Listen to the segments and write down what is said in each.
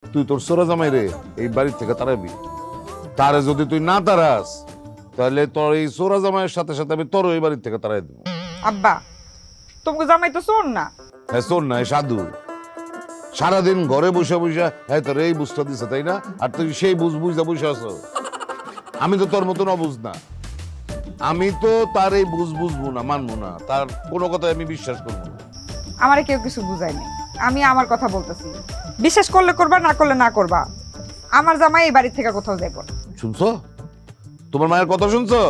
তুই তোর সোরা জামাই রে এই বাড়ি থেকে তাড়াবি। তারে যদি তুই না তাড়াস তাহলে তোর এই সোরা জামাইয়ের সাথে সাথে আমি তোর এই বাড়ি থেকে তাড়াই দেবো। আব্বা তোমাকে জামাই তো শোন না। হ্যাঁ শোন না, সাধু সারাদিন ঘরে বসে বসে হ্যাঁ তোর এই বুঝটা দিছে তাই না, আর তুই সেই বুঝা বসে আছো। আমি তো তোর মতন অবুঝ না, আমি তো তার এই বুঝবো না, মানবো না, তার কোনো কথাই আমি বিশ্বাস করবো না। আমারে কেউ কিছু বুঝায়নি, আমি আমার কথা বলতেছি। বিশ্বাস করলে করবা, না করলে না করবা। আমার জামাই এই বাড়ি থেকে কোথাও যাইব না। শুনছো তোমার মায়ের কথা শুনছো?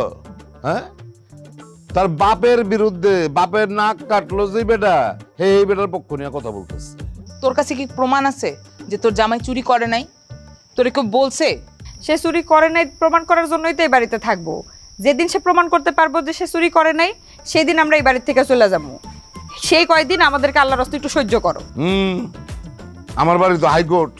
হ্যাঁ, তার বাপের বিরুদ্ধে, বাপের নাক কাটলো যে বেটা, এই বেটার পক্ষ নিয়ে কথা বলতেছে। তোর কাছে কি প্রমাণ আছে যে তোর জামাই চুরি করে নাই? তোরে কেউ বলছে? সে চুরি করে নাই প্রমাণ করার জন্যই তো এই বাড়িতে থাকবো। যেদিন সে প্রমাণ করতে পারবো যে সে চুরি করে নাই, সেই দিন আমরা এই বাড়ি থেকে চলে যাবো। সেই কয়দিন আমাদেরকে আল্লাহর রাস্তায় একটু সহ্য করো। আমার বাড়ি তো হাইকোর্ট,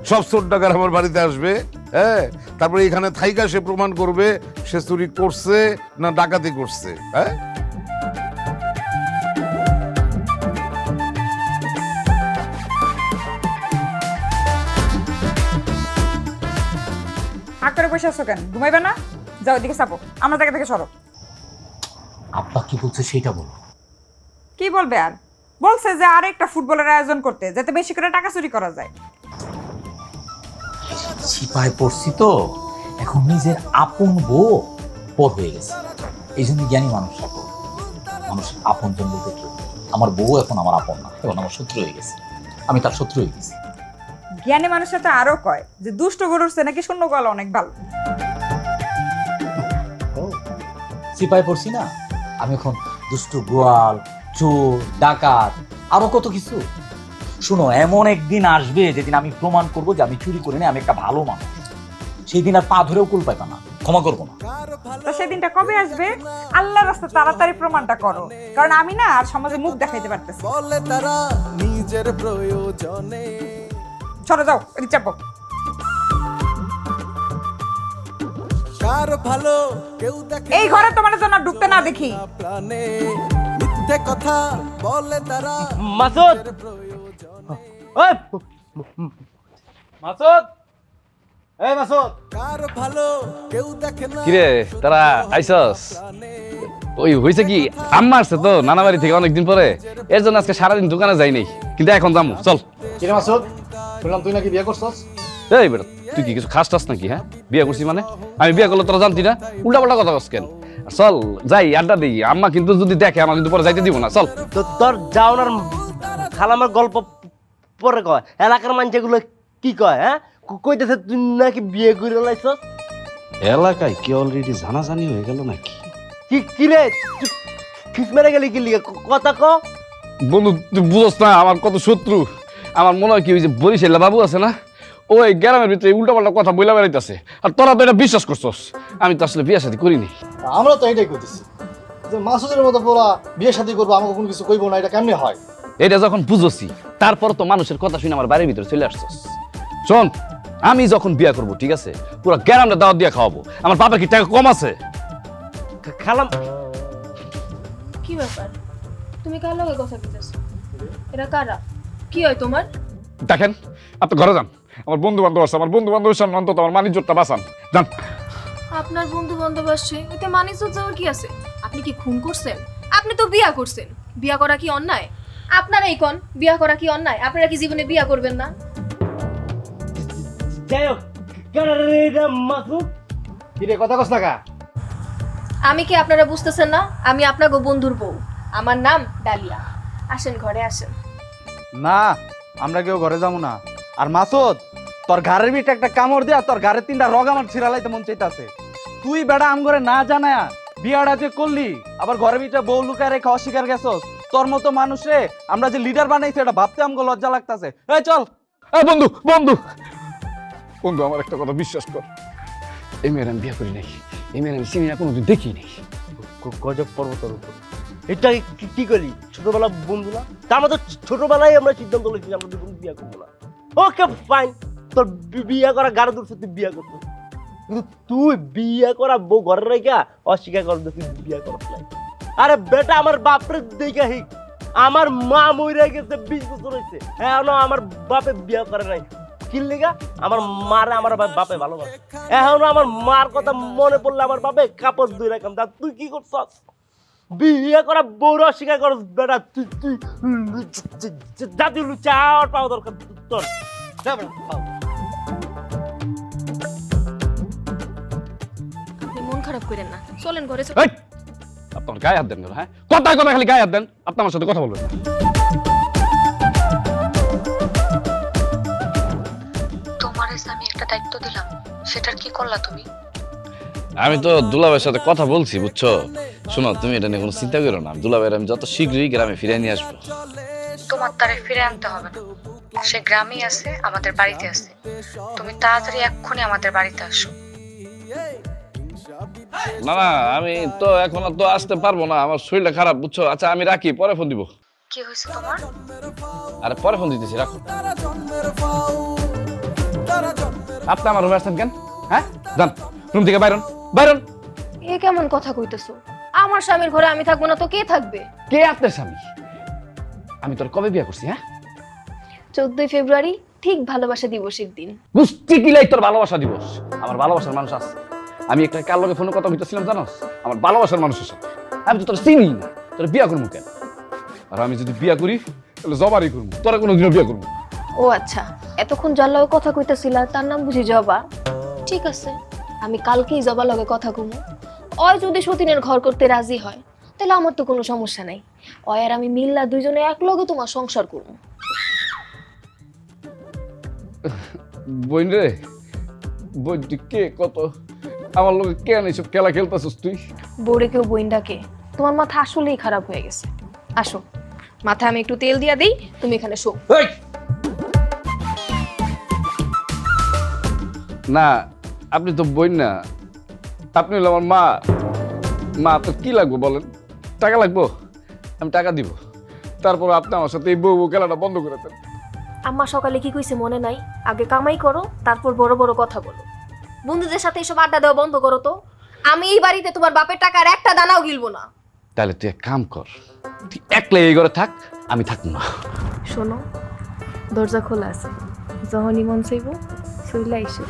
সব চোর ডাকার আমার বাড়িতে আসবে। হ্যাঁ, তারপরে এখানে থাইকা সে প্রমাণ করবে সে চুরি করছে না ডাকাতি করছে। হ্যাঁ, করে বসে আছো কেন? ঘুমাইবে না? যাও এদিকে চাপো, আমরা জায়গা থেকে সরো। আব্বা কি বলছে সেটা বলো। কি বলবে আর? বলছে যে আর একটা ফুটবলের আয়োজন করতে, যাতে বেশি করে টাকা চুরি করা যায়। সিপাহি পড়ছি তো, এখন নিজের আপন বউ পর হয়ে গেছে। এই জন্য জ্ঞানী মানুষ আপন জন বলতে কি, আমার বউ এখন আমার আপন না, এখন আমার শত্রু হয়ে গেছে। আমি তার শত্রু হয়ে গেছি। জ্ঞানী মানুষের তো আরো কয় যে দুষ্ট গরুর চেয়ে নাকি শূন্য গলা অনেক ভালো। সিপাহি পড়ছি না, আমি এখন দুষ্ট গোয়াল, চোর, ডাকাত, আরো কত কিছু। শুনো, এমন একদিন আসবে যেদিন আমি প্রমাণ করবো যে আমি চুরি করিনি, আমি একটা ভালো মানুষ। সেই দিন আর পা ধরেও কুল পাইবা না, ক্ষমা করবো না। তো সেদিনটা কবে আসবে? আল্লাহর রাস্তা তাড়াতাড়ি প্রমাণটা করো, কারণ আমি না আর সমাজে মুখ দেখাইতে পারতেছি। বলে তারা নিজের প্রয়োজনে। সরে যাও, এদিকে চাপো। কার ভালো কেউ দেখে এই ঘরে তোমার জন্য ঢুকতে না দেখি। প্রাণে মিথ্যে কথা বলে তারা। মাসুদ, ওই মাসুদ, এই মাসুদ। কার ভালো কেউ দেখে না। কিরে তারা আইসস? ওই হইছে কি, আম্মা আসছে তো নানা বাড়ি থেকে অনেকদিন পরে, এর জন্য আজকে সারাদিন দোকানে যাই নাই, কিন্তু এখন যাবো। চল। কিরে মাসুদ, শুনলাম তুই নাকি বিয়ে করছস? এই বেটা, তুই কি কিছু খাস টাস নাকি? হ্যাঁ, বিয়ে করছি মানে? আমি বিয়ে করলে তোরা জানতি না? উল্টা পাল্টা কথা কস কেন? চল যাই, আড্ডা দিই। আম্মা কিন্তু যদি দেখে, আমার কিন্তু পরে যাইতে দিব না। চল। তোর যাওনার খালামার গল্প পরে কয়, এলাকার মানুষগুলো কি কয়? হ্যাঁ, কইতেছে তুই নাকি বিয়ে করে লাইছস। এলাকায় কি অলরেডি জানাজানি হয়ে গেল নাকি? কি রে, ফিস মেরে গেলি কি লিগে? কথা ক বন্ধু, তুই বুঝস না আমার কত শত্রু। আমার মনে হয় কি, ওই যে বরিশালা বাবু আছে না, ওই গ্রামের ভিতরে উল্টা পাল্টা কথা বইলা বেড়াইতেছে, আর তোরা তো এটা বিশ্বাস করছস। আমি তো আসলে বিয়ে শাদী করিনি। আমরা তো এটাই করতেছি যে মাসুদের মতো পোলা বিয়ে শাদী করবো, আমাকে কোনো কিছু কইবো না, এটা কেমনে হয়? এটা যখন বুঝছি, তারপর তো মানুষের কথা শুনে আমার বাড়ির ভিতরে চলে আসছস। শোন, আমি যখন বিয়ে করবো, ঠিক আছে, পুরো গ্রামটা দাওয়াত দিয়ে খাওয়াবো। আমার বাবার কি টাকা কম আছে? খালাম। কি ব্যাপার, তুমি কার লগে কথা কইতেছো? এরা কারা? কি হয় তোমার? দেখেন, আপনি ঘরে যান, আমার বন্ধু বান্ধব আছে, আমার বন্ধু বান্ধবের সামনে অন্তত আমার মানিজ্জতটা বাঁচান। যান। আপনার বন্ধু বান্ধব আসছে, এতে মানিজ্জত যাওয়ার কি আছে? আপনি কি খুন করছেন? আপনি তো বিয়া করছেন। বিয়া করা কি অন্যায়? আপনারাই কোন বিয়া করা কি অন্যায়? আপনারা কি জীবনে বিয়া করবেন না? যাই হোক, কারা মাসুদ? কিরে কথা কস না কা? আমি কি আপনারা বুঝতেছেন না? আমি আপনার বন্ধুর বউ, আমার নাম ডালিয়া। আসেন, ঘরে আসেন। না, আমরা কেউ ঘরে যাবো না। আর মাসুদ, তোর ঘরের ভিতরে একটা কামড় দিয়া তোর ঘরের 3টা রগ আমার ছিড়ালাইতে মন চাইতাছে। তুই বেড়া আম করে না জানায়া বিয়াটা যে করলি, আবার ঘরের ভিতরে বউ লুকায় রেখে অস্বীকার গেছস। তোর মতো মানুষে আমরা যে লিডার বানাইছি, এটা ভাবতে আমগো লজ্জা লাগতাছে। এই চল। বন্ধু বন্ধু বন্ধু, আমার একটা কথা বিশ্বাস কর, এই মেয়ের আমি বিয়ে করি নাই, এই মেয়ের আমি চিনি না, কোনোদিন দেখি নাই। গজব পর্বতের উপর এটা কি করি? ছোটবেলা বন্ধুরা, তার মধ্যে ছোটবেলায় আমরা সিদ্ধান্ত নিয়েছি আমরা দুজন বিয়ে করবো না। ওকে ফাইন, তোর বিয়ে করা গাড়ি দূর তুই বিয়ে করতো, কিন্তু তুই বিয়ে করা বউ ঘরে রেখা অস্বীকার কর তুই বিয়ে কর নাই। আরে বেটা, আমার বাপরে দেখে হিক, আমার মা মরে গেছে 20 বছর হয়েছে, হ্যাঁ, আমার বাপে বিয়ে করে নাই। কি লেগা আমার মারে আমার বাপে ভালোবাসে। এখন আমার মার কথা মনে পড়লে আমার বাপে কাপড় ধুই রাখাম। তা তুই কি করছস? বিয়ে করা বউরা অস্বীকার করস বেটা। তুই জাতি চাওয়ার পাওয়া দরকার তোর। যা বেটা, পাও। আপনি মন খারাপ করেন না, চলেন ঘরে চলেন। এই, আপনার গায়ে হাত দেন কেন? হ্যাঁ, কথা কথা খালি গায়ে হাত দেন। আপনি আমার সাথে কথা বলবেন না। তোমার আমি একটা দায়িত্ব দিলাম, সেটার কি করলা তুমি? আমি তো দুলাভাইয়ের সাথে কথা বলছি, বুঝছো? শোনো, তুমি এটা নিয়ে কোনো চিন্তা করো না। দুলাভাইয়ের আমি যত শীঘ্রই গ্রামে ফিরে নিয়ে আসবো। তোমার তারে ফিরে আনতে হবে না, সে গ্রামেই আছে, আমাদের বাড়িতে আছে। তুমি তাড়াতাড়ি এক্ষুনি আমাদের বাড়িতে আসো। না না, আমি তো এখন তো আসতে পারবো না, আমার শরীরটা খারাপ, বুঝছো? আচ্ছা আমি রাখি, পরে ফোন দিব। কি হয়েছে তোমার? আরে পরে ফোন দিতেছি, রাখো। আপনি আমার রুমে আসছেন কেন? হ্যাঁ, যান রুম থেকে বাইরন বাইরন। এ কেমন কথা কইতেছো? আমার স্বামীর ঘরে আমি থাকবো না তো কে থাকবে? কে আপনার স্বামী? আমি তোর কবে বিয়ে করছি? হ্যাঁ, 14 ফেব্রুয়ারি, ঠিক ভালোবাসা দিবসের দিন। বুঝতে কিলাই তোর ভালোবাসা দিবস। আমার ভালোবাসার মানুষ আছে। আমি একটা কার লগে ফোনে কথা বলতেছিলাম জানোস, আমার ভালোবাসার মানুষের সাথে। আমি তো তোর চিনি না, তোর বিয়া করবো কেন? আর আমি যদি বিয়া করি তাহলে জবারই করবো, তোরা কোনোদিনও বিয়া করবো। ও আচ্ছা, এতক্ষণ যার লগে কথা কইতেছিলা তার নাম বুঝি জবা? ঠিক আছে, আমি কালকেই জবা লগে কথা কমু। ওই যদি সতীনের ঘর করতে রাজি হয় তাহলে আমার তো কোনো সমস্যা নাই। ওই আর আমি মিল্লা দুইজনে এক লগে তোমার সংসার করবো। বোন রে, বোন তুই কে? কত আমার লোক কেন এইসব খেলা খেলতেছিস তুই? বউরে কেউ বইন ডাকে? তোমার মাথা আসলেই খারাপ হয়ে গেছে। আসো, মাথায় আমি একটু তেল দিয়া দিই, তুমি এখানে শো। না, আপনি তো বোন না, আপনি হলো আমার মা। মা তো কি লাগবো বলেন? টাকা লাগবো, আমি টাকা দিব। তারপর আপনি আমার সাথে এই বউ বউ খেলাটা বন্ধ করে দেন। আম্মা সকালে কি কইছে মনে নাই? আগে কামাই করো, তারপর বড় বড় কথা বলো। বন্ধুদের সাথে এসব আড্ডা দেওয়া বন্ধ করো তো। আমি এই বাড়িতে তোমার বাপের টাকার একটা দানাও গিলবো না। তাহলে তুই এক কাম কর, তুই একলাই এই ঘরে থাক, আমি থাকবো না। শোনো, দরজা খোলা আছে, যখনই মন চাইবো চইলা এসো।